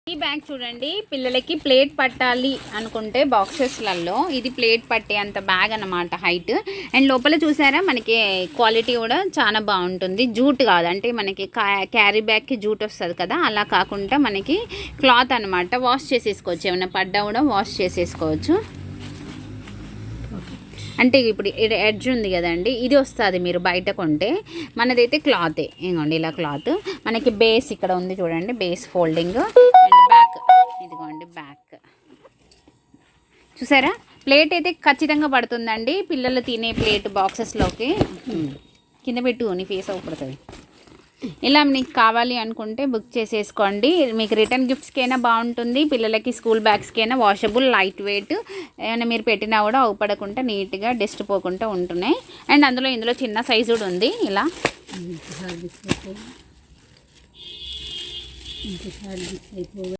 ఈ బ్యాగ్ చూడండి, పిల్లలకి ప్లేట్ పట్టాలి అనుకుంటే బాక్సెస్లలో ఇది ప్లేట్ పట్టే అంత బ్యాగ్ అన్నమాట హైట్. అండ్ లోపల చూసారా మనకి క్వాలిటీ కూడా చాలా బాగుంటుంది. జూట్ కాదు, అంటే మనకి క్యారీ బ్యాగ్కి జూట్ వస్తుంది కదా, అలా కాకుండా మనకి క్లాత్ అనమాట. వాష్ చేసేసుకోవచ్చు, ఏమైనా పడ్డా కూడా వాష్ చేసేసుకోవచ్చు. అంటే ఇప్పుడు ఎడ్జ్ ఉంది కదండి, ఇది వస్తుంది మీరు బయట కొంటే. మనదైతే క్లాతే, ఇదిగోండి ఇలా క్లాత్. మనకి బేస్ ఇక్కడ ఉంది చూడండి, బేస్ ఫోల్డింగ్. అండ్ బ్యాక్ ఇదిగోండి బ్యాక్ చూసారా. ప్లేట్ అయితే ఖచ్చితంగా పడుతుందండి, పిల్లలు తినే ప్లేట్ బాక్సెస్లోకి. కింద పెట్టు, నీ ఫేస్ అవుపడుతుంది. ఇలా మీకు కావాలి అనుకుంటే బుక్ చేసేసుకోండి. మీకు రిటర్న్ గిఫ్ట్స్కైనా బాగుంటుంది, పిల్లలకి స్కూల్ బ్యాగ్స్కైనా వాషబుల్, లైట్ వెయిట్. ఏమైనా మీరు పెట్టినా కూడా అవుపడకుండా నీట్గా డస్ట్ పోకుండా ఉంటున్నాయి. అండ్ ఇందులో చిన్న సైజు కూడా ఉంది. ఇలా